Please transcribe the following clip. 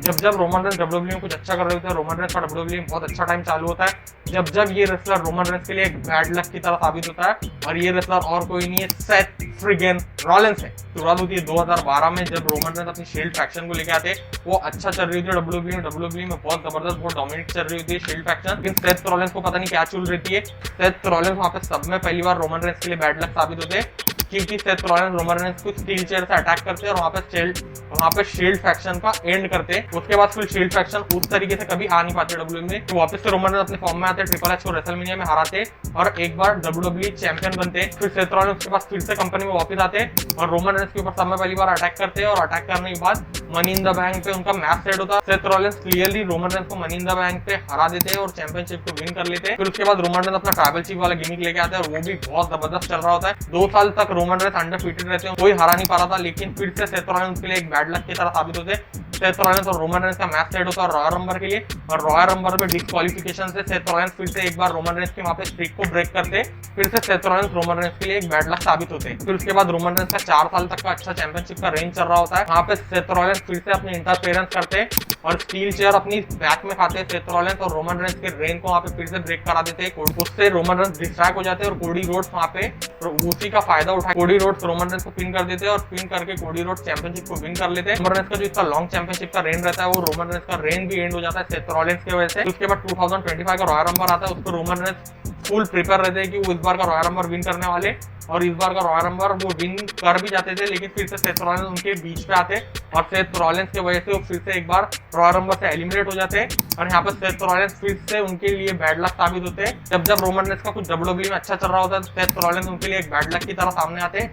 जब जब Roman Reigns WWE में कुछ अच्छा कर रहे होते हैं, रोमन रेंस का डब्ल्यूडब्ल्यूई में बहुत अच्छा टाइम चालू होता है। जब जब ये रेसलर रोमन रेंस के लिए एक बैड लक की तरह साबित होता है, और ये रेसलर और कोई नहीं है, सेथ फ्रीगन रॉलिंस है। शुरुआत होती है 2012 में, जब रोमन रेंस अपनी शील्ड फैक्शन को लेके आते, वो अच्छा चल रही थी डब्ल्यूडब्ल्यूई में बहुत जबरदस्त, बहुत डोमिनेट चल रही होती है शील्ड फैक्शन। लेकिन सेथ रॉलिंस को पता नहीं क्या चल रही है, सेथ रॉलिंस वहां पे सब में पहली बार रोमन रेंस के लिए बैड लक साबित होते हैं, क्योंकि सेथ रॉलिंस रोमन रेंस को स्टील चेयर से अटैक करते हैं और वहां पे शील्ड फैक्शन का एंड करते हैं। उसके बाद फिर शील्ड फैक्शन उस तरीके से कभी आ नहीं पाते डब्ल्यूडब्ल्यूई में, तो वापस से रोमन रेंस अपने फॉर्म में आते, ट्रिपल एच को रेसलमेनिया में हराते और एक बार डब्ल्यूडब्ल्यूई चैंपियन बनते। फिर सेथ रॉलिंस के पास फिर से कंपनी में वापस आते और रोमन रेंस के ऊपर सब में पहली बार अटैक करते हैं, और अटैक करने के बाद मनी इन द बैंक पे उनका मैच सेट होता है। Seth Rollins clearly Roman Reigns को मनी इन द बैंक पे हरा देते हैं और चैंपियनशिप को विन कर लेते हैं। फिर उसके बाद रोमन रेंस अपना ट्राइबल चीफ वाला गिमिक लेके आते हैं और वो भी बहुत जबरदस्त चल रहा होता है। 2 साल तक रोमन रेंस अंडरफीटेड रहते हैं, कोई हरा नहीं पा रहा था, लेकिन फिर से सेथ रॉलिंस के लिए एक बैड लक की तरह साबित होते हैं। सेथ रॉलिंस और रोमन रेंस का मैच सेट होता है रॉयल रंबर के लिए, और रॉयल रंबर में डिस्क्वालिफिकेशन से सेथ रॉलिंस फिर से एक बार रोमन रेंस के वहां पे स्ट्रीक को ब्रेक करते, फिर से सेथ रॉलिंस रोमन रेंस के लिए एक बैड लक साबित होते हैं। फिर उसके बाद रोमन रेंस का 4 साल तक का अच्छा चैंपियनशिप का रेंज चल रहा होता है। वहां पे सेथ रॉलिंस फिर से अपनी इंटरफेरेंस करते और स्टील चेयर अपनी बैक में खाते सेथ रॉलिंस, और रोमन रेंस के रेन को वहां पे फिर से ब्रेक करा देते हैं। उससे रोमन रेंस डिस्ट्रैक्ट हो जाते हैं और कोडी रोड्स वहां पे उसी का फायदा उठा कोडी रोड्स रोमन रेंस को पिन कर देते हैं, और पिन करके कोडी रोड्स चैंपियनशिप को विन कर लेते हैं। रोमन रेंस का जो इसका लॉन्ग चैंपियनशिप का रेन रहता है, वो रोमन रेंस का रेन भी एंड हो जाता है सेथ रॉलिंस की वजह से। उसके बाद 2025 का रॉयल रंबर आता है, उसको रोमन रेंस फुल प्रिपेयर रहते हैं कि वो इस बार का रॉयल रंबर विन करने वाले, और इस बार का रॉयल रंबर वो विन कर भी जाते थे, लेकिन फिर से सेथ रॉलिंस उनके बीच पे आते और सेथ रॉलिंस की वजह से वो फिर से एक बार रॉयल रंबर से एलिमिनेट हो जाते हैं, और यहाँ पर सेथ रॉलिंस फिर से उनके लिए बैड लक साबित होते हैं। जब जब रोमन रेंस का कुछ डब्ल्यूडब्ल्यूई में अच्छा चल रहा होता है, तो सेथ रॉलिंस उनके लिए एक बैड लक की तरह सामने आते हैं,